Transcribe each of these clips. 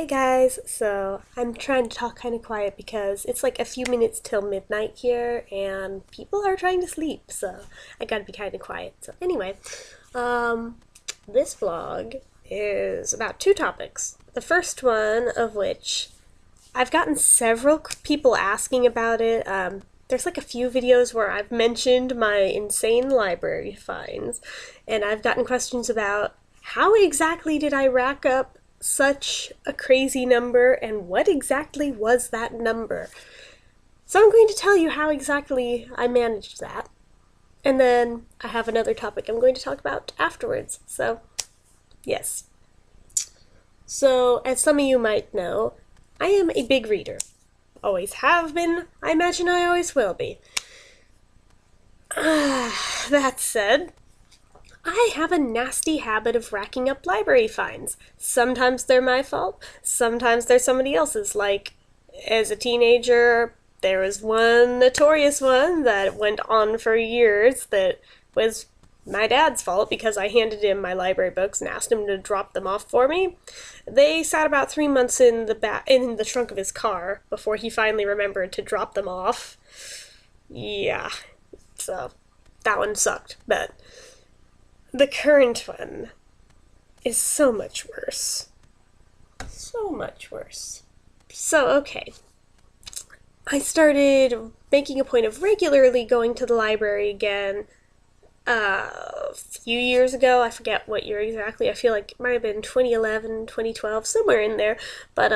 guys, so I'm trying to talk kind of quiet because it's like a few minutes till midnight here and people are trying to sleep, so I gotta be kind of quiet. So anyway, this vlog is about two topics. The first one of which I've gotten several people asking about it. There's like a few videos where I've mentioned my insane library finds, and I've gotten questions about how exactly did I rack up such a crazy number, and what exactly was that number? So I'm going to tell you how exactly I managed that. And then I have another topic I'm going to talk about afterwards. So, yes. So, as some of you might know, I am a big reader. Always have been. I imagine I always will be. That said, I have a nasty habit of racking up library finds. Sometimes they're my fault, sometimes they're somebody else's. Like, as a teenager, there was one notorious one that went on for years that was my dad's fault because I handed him my library books and asked him to drop them off for me. They sat about 3 months in the trunk of his car before he finally remembered to drop them off. Yeah, so that one sucked, but the current one is so much worse. So much worse. So, okay. I started making a point of regularly going to the library again a few years ago. I forget what year exactly. I feel like it might have been 2011, 2012, somewhere in there. But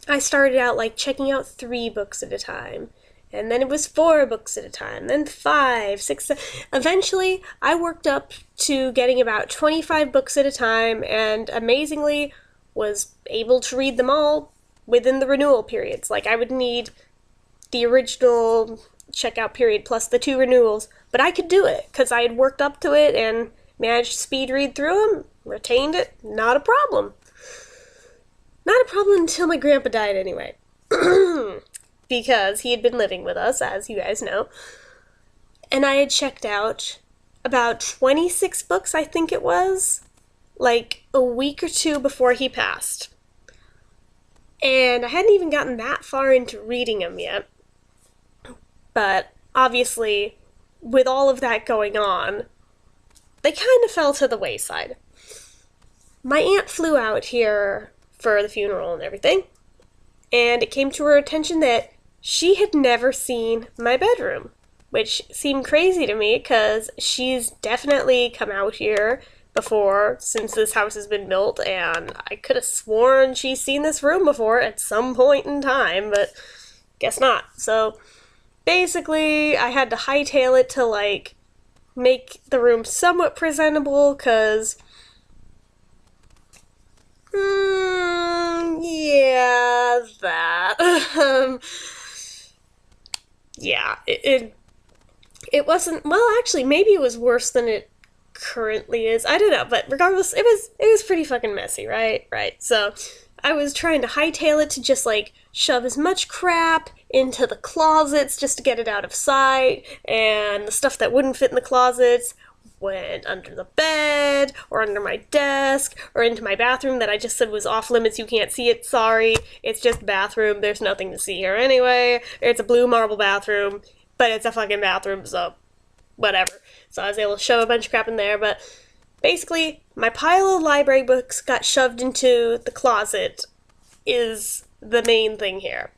I started out like checking out 3 books at a time. And then it was 4 books at a time, then 5, 6, eventually I worked up to getting about 25 books at a time, and amazingly was able to read them all within the renewal periods. Like, I would need the original checkout period plus the 2 renewals, but I could do it, because I had worked up to it and managed to speed read through them, retained it, not a problem. Not a problem until my grandpa died anyway. Because he had been living with us, as you guys know. And I had checked out about 26 books, I think it was, like a week or 2 before he passed. And I hadn't even gotten that far into reading them yet. But obviously, with all of that going on, they kind of fell to the wayside. My aunt flew out here for the funeral and everything, and it came to her attention that she had never seen my bedroom, which seemed crazy to me because she's definitely come out here before since this house has been built, and I could have sworn she's seen this room before at some point in time, but guess not. So basically, I had to hightail it to, like, make the room somewhat presentable, because yeah, that. Yeah, it wasn't, well, actually, maybe it was worse than it currently is. I don't know, but regardless, it was pretty fucking messy, right? Right. So I was trying to hightail it to just, like, shove as much crap into the closets just to get it out of sight, and the stuff that wouldn't fit in the closets went under the bed, or under my desk, or into my bathroom that I just said was off limits, you can't see it, sorry, it's just a bathroom, there's nothing to see here anyway, it's a blue marble bathroom, but it's a fucking bathroom, so whatever. So I was able to shove a bunch of crap in there, but basically, my pile of library books got shoved into the closet is the main thing here.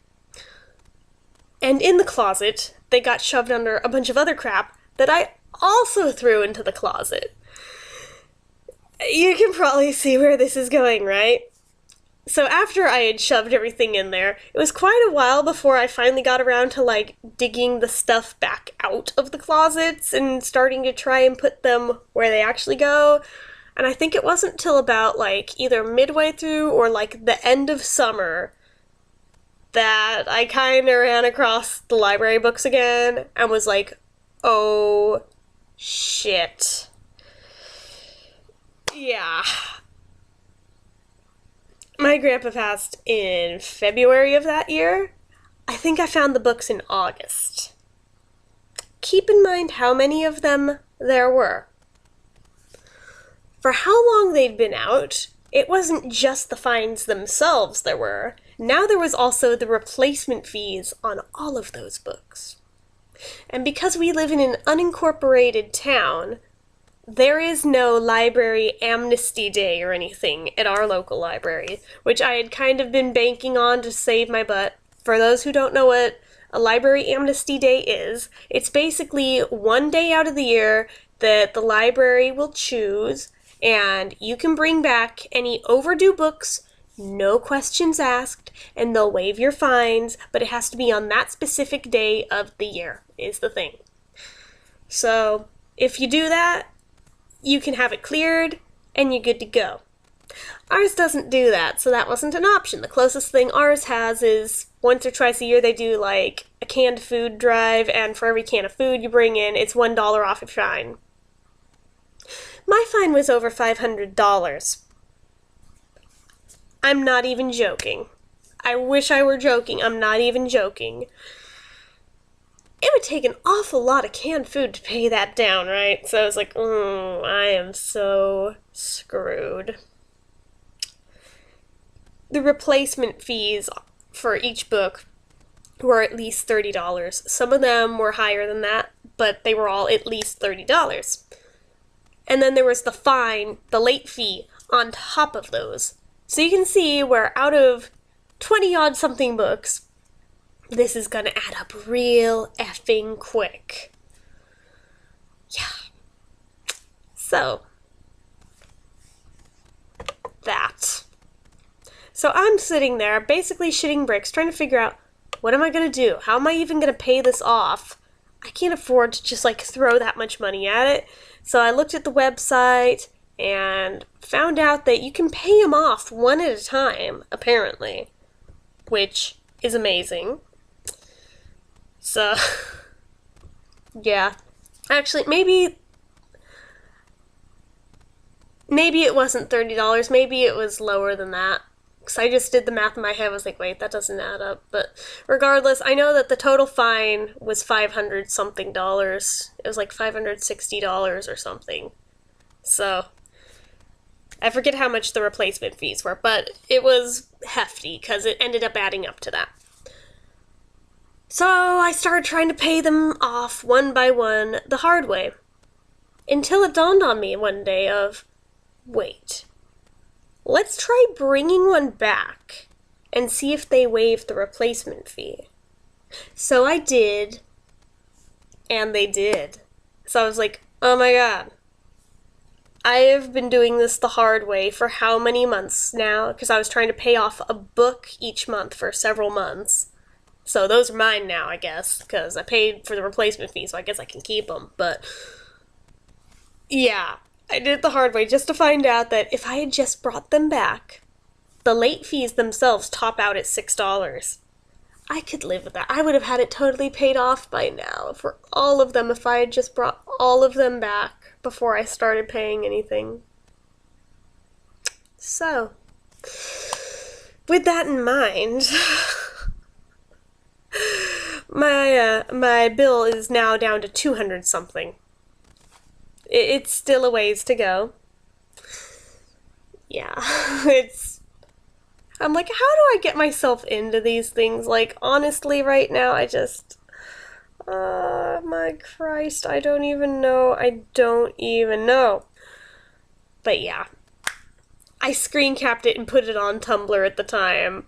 And in the closet, they got shoved under a bunch of other crap that I also threw into the closet. You can probably see where this is going, right? So after I had shoved everything in there, it was quite a while before I finally got around to, like, digging the stuff back out of the closets and starting to try and put them where they actually go. And I think it wasn't till about, like, either midway through or, like, the end of summer that I kind of ran across the library books again and was like, oh shit. Yeah. My grandpa passed in February of that year. I think I found the books in August. Keep in mind how many of them there were. For how long they'd been out, it wasn't just the fines themselves there were. Now there was also the replacement fees on all of those books. And because we live in an unincorporated town, there is no library amnesty day or anything at our local library, which I had kind of been banking on to save my butt. For those who don't know what a library amnesty day is, it's basically one day out of the year that the library will choose, and you can bring back any overdue books, no questions asked, and they'll waive your fines, but it has to be on that specific day of the year, is the thing. So, if you do that, you can have it cleared, and you're good to go. Ours doesn't do that, so that wasn't an option. The closest thing ours has is once or twice a year they do like a canned food drive, and for every can of food you bring in, it's $1 off your fine. My fine was over $500. I'm not even joking. I wish I were joking. I'm not even joking. It would take an awful lot of canned food to pay that down, right? So I was like, I am so screwed. The replacement fees for each book were at least $30. Some of them were higher than that, but they were all at least $30. And then there was the fine, the late fee, on top of those. So you can see where out of 20-odd something books, this is gonna add up real effing quick. Yeah. So, that. So I'm sitting there, basically shitting bricks, trying to figure out, what am I gonna do? How am I even gonna pay this off? I can't afford to just, throw that much money at it. So I looked at the website and found out that you can pay them off one at a time, apparently, which is amazing. So, yeah. Actually, maybe it wasn't $30. Maybe it was lower than that. Because I just did the math in my head. I was like, wait, that doesn't add up. But regardless, I know that the total fine was $500-something. It was like $560 or something. So, I forget how much the replacement fees were, but it was hefty because it ended up adding up to that. So I started trying to pay them off one by one the hard way. Until it dawned on me one day of, wait, let's try bringing one back and see if they waive the replacement fee. So I did, and they did. So I was like, oh my god. I have been doing this the hard way for how many months now? Because I was trying to pay off a book each month for several months. So those are mine now, I guess, because I paid for the replacement fee, so I guess I can keep them. But, yeah, I did it the hard way just to find out that if I had just brought them back, the late fees themselves top out at $6. I could live with that. I would have had it totally paid off by now for all of them if I had just brought all of them back before I started paying anything. So, with that in mind, my bill is now down to 200 something. It's still a ways to go. Yeah, I'm like, how do I get myself into these things? Honestly, right now, my Christ, I don't even know. But yeah, I screen capped it and put it on Tumblr at the time.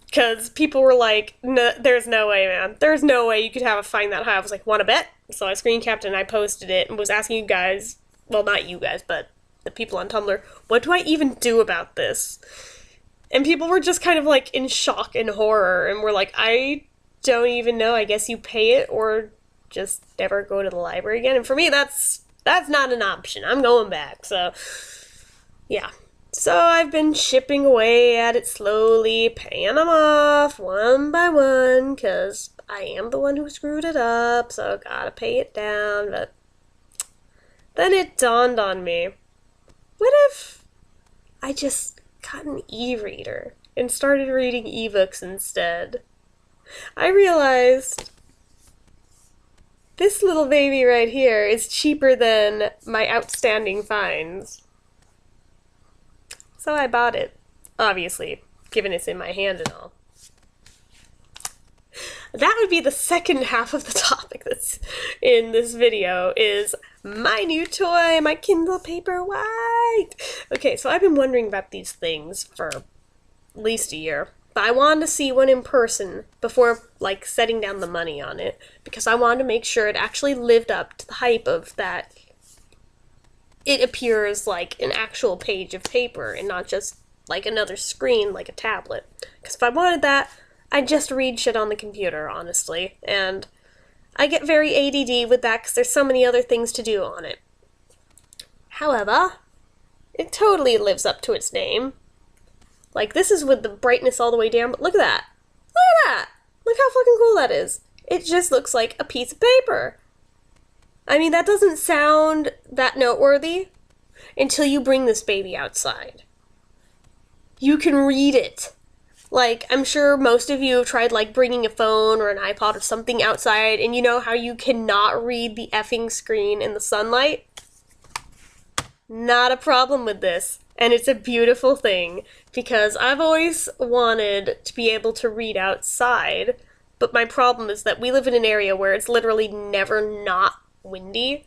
Because people were like, no, there's no way, man. There's no way you could have a fine that high. I was like, wanna bet? So I screen capped it and I posted it and was asking you guys, well, not you guys, but the people on Tumblr, what do I even do about this? And people were just kind of in shock and horror and were like, I don't even know. I guess you pay it or just never go to the library again. And for me, that's not an option. I'm going back. So, yeah. So I've been chipping away at it slowly, paying them off one by one, because I am the one who screwed it up, so gotta pay it down. But then it dawned on me, what if I just got an e-reader and started reading ebooks instead? I realized this little baby right here is cheaper than my outstanding fines. So I bought it. Obviously, given it's in my hand and all. That would be the second half of the topic that's in this video, is my new toy, my Kindle Paperwhite. Okay, so I've been wondering about these things for at least a year, but I wanted to see one in person before, like, setting down the money on it, because I wanted to make sure it actually lived up to the hype of that it appears like an actual page of paper and not just like another screen like a tablet. Because if I wanted that, I'd just read shit on the computer, honestly, and I get very ADD with that because there's so many other things to do on it. However, it totally lives up to its name. Like, this is with the brightness all the way down, but look at that. Look at that! Look how fucking cool that is. It just looks like a piece of paper. I mean, that doesn't sound that noteworthy until you bring this baby outside. You can read it. Like, I'm sure most of you have tried, like, bringing a phone or an iPod or something outside, and you know how you cannot read the effing screen in the sunlight? Not a problem with this. And it's a beautiful thing, because I've always wanted to be able to read outside, but my problem is that we live in an area where it's literally never not windy.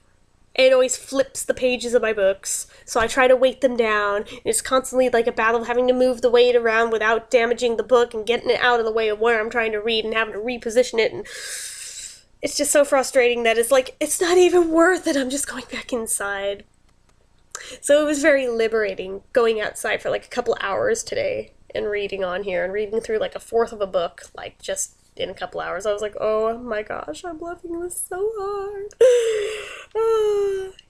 It always flips the pages of my books, so I try to weight them down. It's constantly like a battle of having to move the weight around without damaging the book and getting it out of the way of where I'm trying to read and having to reposition it, and it's just so frustrating that it's like, it's not even worth it, I'm just going back inside. So it was very liberating going outside for like a couple hours today and reading on here and reading through like a fourth of a book, like just in a couple hours. I was like, oh my gosh, I'm loving this so hard.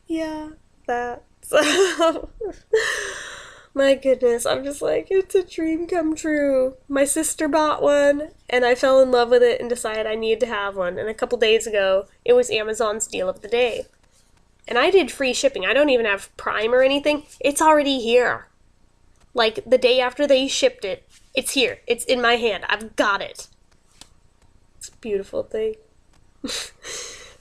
Yeah, that. So, my goodness, I'm just like, it's a dream come true. My sister bought one, and I fell in love with it and decided I needed to have one. And a couple days ago, it was Amazon's deal of the day. And I did free shipping. I don't even have Prime or anything. It's already here. Like, the day after they shipped it, it's here. It's in my hand. I've got it. It's a beautiful thing.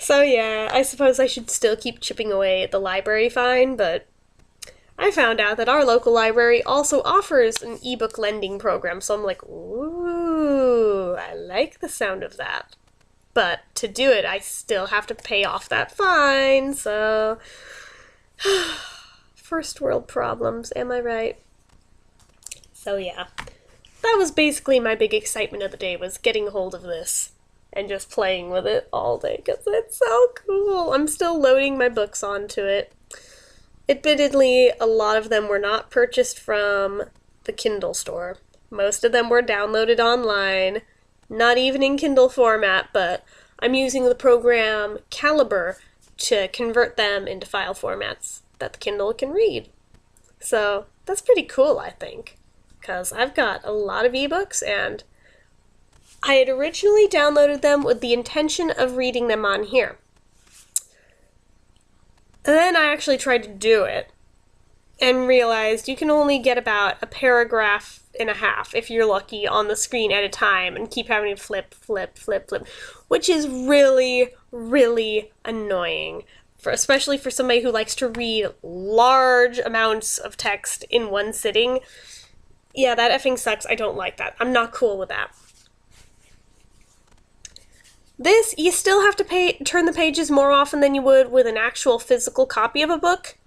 So yeah, I suppose I should still keep chipping away at the library fine, but I found out that our local library also offers an ebook lending program, so I'm like, ooh, I like the sound of that. But to do it, I still have to pay off that fine, so first world problems, am I right? So yeah, that was basically my big excitement of the day, was getting hold of this and just playing with it all day, because it's so cool. I'm still loading my books onto it. Admittedly, a lot of them were not purchased from the Kindle store. Most of them were downloaded online, not even in Kindle format, but I'm using the program Caliber to convert them into file formats that the Kindle can read. So that's pretty cool, I think, because I've got a lot of ebooks, and I had originally downloaded them with the intention of reading them on here. And then I actually tried to do it and realized you can only get about a paragraph and a half, if you're lucky, on the screen at a time, and keep having to flip, which is really, really annoying, especially for somebody who likes to read large amounts of text in one sitting. Yeah, that effing sucks. I don't like that. I'm not cool with that. This, you still have to turn the pages more often than you would with an actual physical copy of a book,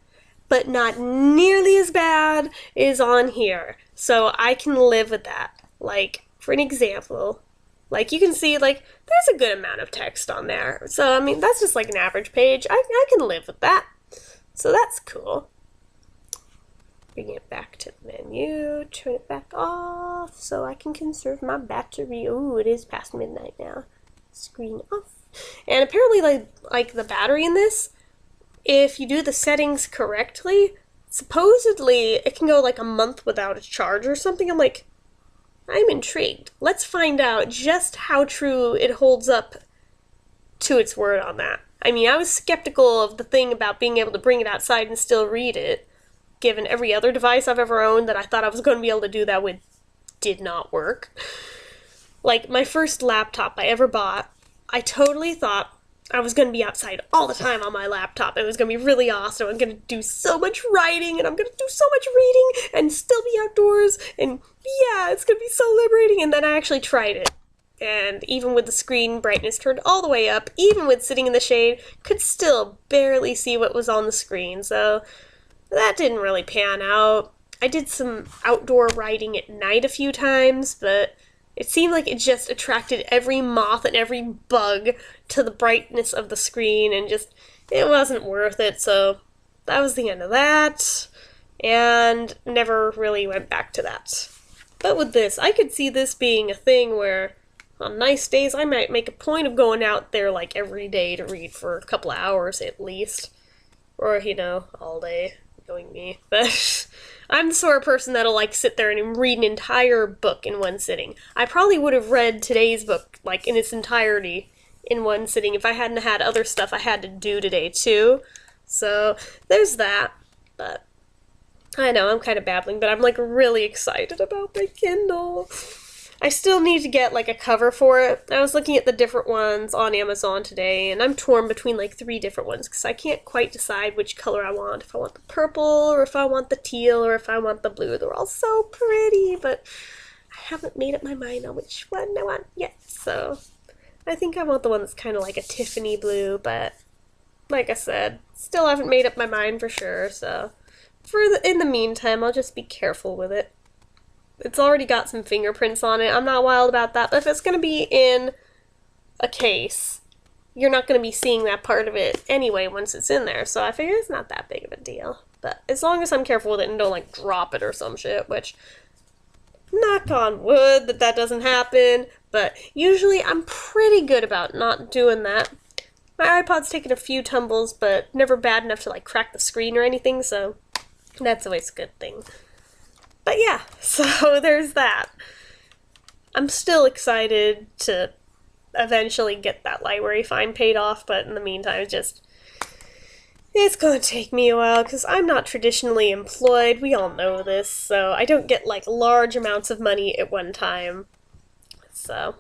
but not nearly as bad as on here. So I can live with that. Like, for an example, like you can see, like, there's a good amount of text on there. So, I mean, that's just like an average page. I can live with that. So that's cool. Bring it back to the menu, turn it back off so I can conserve my battery. Ooh, it is past midnight now. Screen off. And apparently, like the battery in this, if you do the settings correctly, supposedly it can go like a month without a charge or something. I'm like, I'm intrigued. Let's find out just how true it holds up to its word on that. I mean, I was skeptical of the thing about being able to bring it outside and still read it, given every other device I've ever owned that I thought I was going to be able to do that with did not work. Like, my first laptop I ever bought, I totally thought I was going to be outside all the time on my laptop. It was going to be really awesome. I'm going to do so much writing, and I'm going to do so much reading, and still be outdoors, and yeah, it's going to be so liberating. And then I actually tried it. And even with the screen brightness turned all the way up, even with sitting in the shade, could still barely see what was on the screen. So that didn't really pan out. I did some outdoor writing at night a few times, but it seemed like it just attracted every moth and every bug to the brightness of the screen, and just, it wasn't worth it. So that was the end of that, and never really went back to that. But with this, I could see this being a thing where on nice days, I might make a point of going out there like every day to read for a couple of hours at least. Or, you know, all day, knowing me. But I'm the sort of person that'll like sit there and read an entire book in one sitting. I probably would have read today's book like in its entirety in one sitting if I hadn't had other stuff I had to do today too. So there's that. But I know I'm kind of babbling, but I'm like really excited about my Kindle. I still need to get, like, a cover for it. I was looking at the different ones on Amazon today, and I'm torn between, like, 3 different ones, because I can't quite decide which color I want. If I want the purple, or if I want the teal, or if I want the blue. They're all so pretty, but I haven't made up my mind on which one I want yet, so I think I want the one that's kind of like a Tiffany blue, but like I said, still haven't made up my mind for sure, so in the meantime, I'll just be careful with it. It's already got some fingerprints on it. I'm not wild about that, but if it's going to be in a case, you're not going to be seeing that part of it anyway once it's in there, so I figure it's not that big of a deal. But as long as I'm careful with it and don't, like, drop it or some shit, which, knock on wood that doesn't happen, but usually I'm pretty good about not doing that. My iPod's taken a few tumbles, but never bad enough to, like, crack the screen or anything, so that's always a good thing. But yeah, so there's that. I'm still excited to eventually get that library fine paid off, but in the meantime, it's gonna take me a while, because I'm not traditionally employed, we all know this, so I don't get, like, large amounts of money at one time. So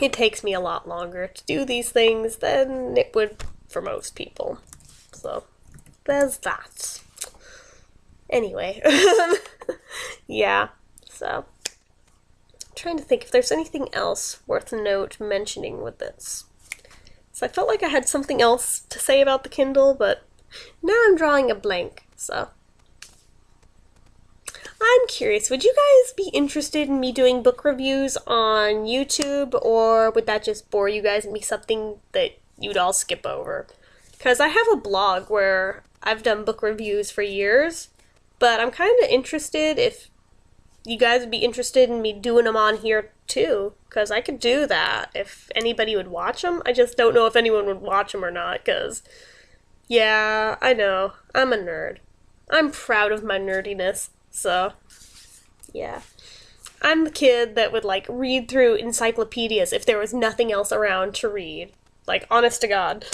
it takes me a lot longer to do these things than it would for most people. So there's that. Anyway, yeah, so I'm trying to think if there's anything else worth mentioning with this. So I felt like I had something else to say about the Kindle, but now I'm drawing a blank, so. I'm curious, would you guys be interested in me doing book reviews on YouTube, or would that just bore you guys and be something that you'd all skip over? Because I have a blog where I've done book reviews for years, but I'm kind of interested if you guys would be interested in me doing them on here too, because I could do that if anybody would watch them. I just don't know if anyone would watch them or not, because, yeah, I know, I'm a nerd. I'm proud of my nerdiness, so, yeah. I'm the kid that would, like, read through encyclopedias if there was nothing else around to read. Like, honest to God,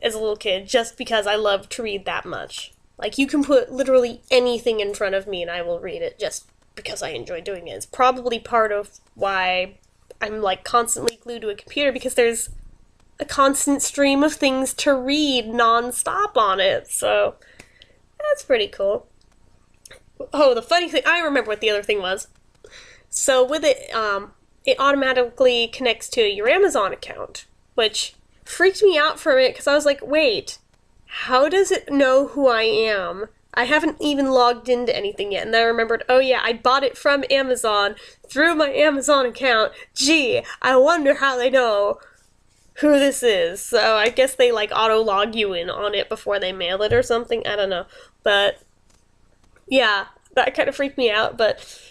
as a little kid, just because I love to read that much. Like, you can put literally anything in front of me and I will read it just because I enjoy doing it. It's probably part of why I'm, like, constantly glued to a computer, because there's a constant stream of things to read non-stop on it. So, that's pretty cool. Oh, the funny thing, I remember what the other thing was. So, with it, it automatically connects to your Amazon account, which freaked me out for a minute, because I was like, wait, how does it know who I am? I haven't even logged into anything yet. And then I remembered, oh yeah, I bought it from Amazon through my Amazon account. Gee, I wonder how they know who this is. So I guess they, like, auto-log you in on it before they mail it or something. I don't know. But yeah, that kind of freaked me out. But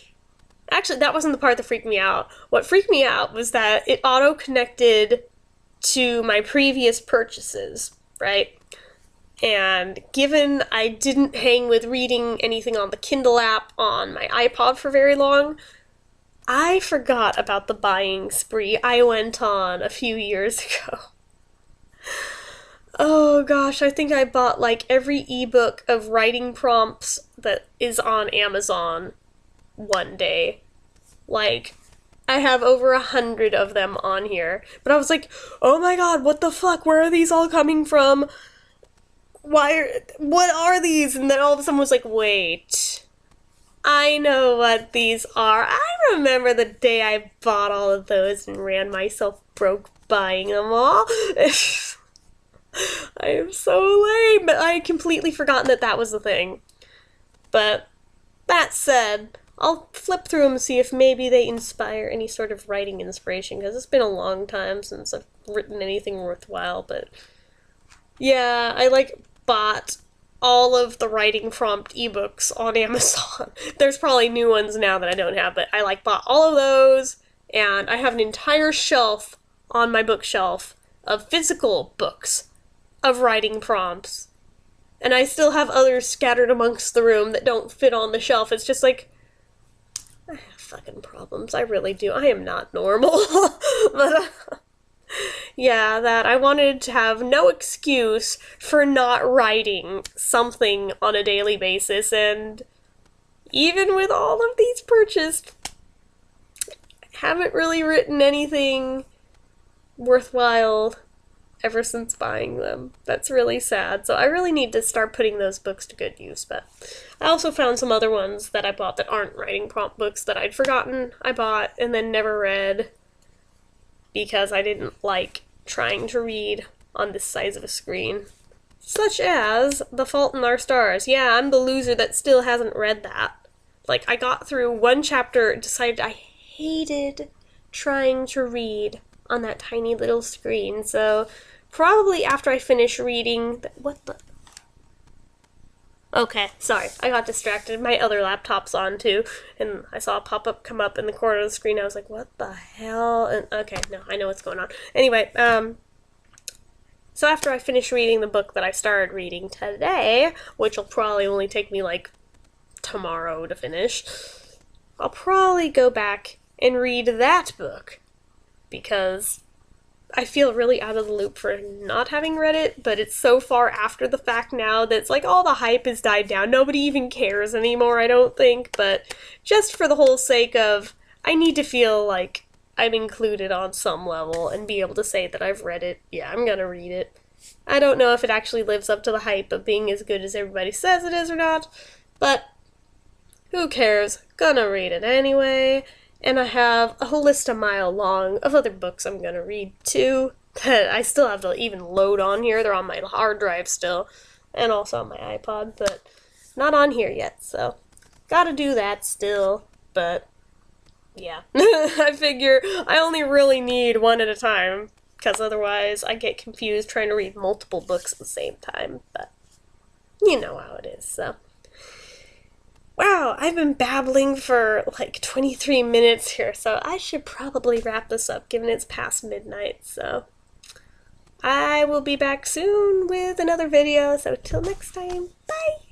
actually, that wasn't the part that freaked me out. What freaked me out was that it auto-connected to my previous purchases, right? And given I didn't hang with reading anything on the Kindle app on my iPod for very long, I forgot about the buying spree I went on a few years ago. Oh gosh, I think I bought, like, every ebook of writing prompts that is on Amazon one day. Like, I have over 100 of them on here. But I was like, oh my god, what the fuck? Where are these all coming from? What are these? And then all of a sudden was like, wait, I know what these are. I remember the day I bought all of those and ran myself broke buying them all. I am so lame, but I had completely forgotten that that was the thing. But that said, I'll flip through them and see if maybe they inspire any sort of writing inspiration, because it's been a long time since I've written anything worthwhile. But yeah, I bought all of the writing prompt ebooks on Amazon. There's probably new ones now that I don't have, but I bought all of those, and I have an entire shelf on my bookshelf of physical books of writing prompts. And I still have others scattered amongst the room that don't fit on the shelf. It's just I have fucking problems. I really do. I am not normal. But yeah, that I wanted to have no excuse for not writing something on a daily basis, and even with all of these purchased, haven't really written anything worthwhile ever since buying them. That's really sad. So I really need to start putting those books to good use. But I also found some other ones that I bought that aren't writing prompt books that I'd forgotten I bought and then never read because I didn't like trying to read on this size of a screen. Such as The Fault in Our Stars. Yeah, I'm the loser that still hasn't read that. I got through one chapter and decided I hated trying to read on that tiny little screen, so probably after I finish reading Okay, sorry, I got distracted. My other laptop's on too, and I saw a pop-up come up in the corner of the screen. I was like, what the hell? And okay, no, I know what's going on. Anyway, so after I finish reading the book that I started reading today, which will probably only take me tomorrow to finish, I'll probably go back and read that book, because I feel really out of the loop for not having read it, but it's so far after the fact now that it's all the hype has died down. Nobody even cares anymore, I don't think, but just for the whole sake of, I need to feel like I'm included on some level and be able to say that I've read it. Yeah, I'm gonna read it. I don't know if it actually lives up to the hype of being as good as everybody says it is or not, but who cares? Gonna read it anyway. And I have a whole list a mile long of other books I'm gonna read too, that I still have to even load on here. They're on my hard drive still, and also on my iPod, but not on here yet, so gotta do that still. But yeah, I figure I only really need one at a time, because otherwise I get confused trying to read multiple books at the same time, but you know how it is, so. Wow, I've been babbling for 23 minutes here, so I should probably wrap this up given it's past midnight, so I will be back soon with another video, so till next time, bye!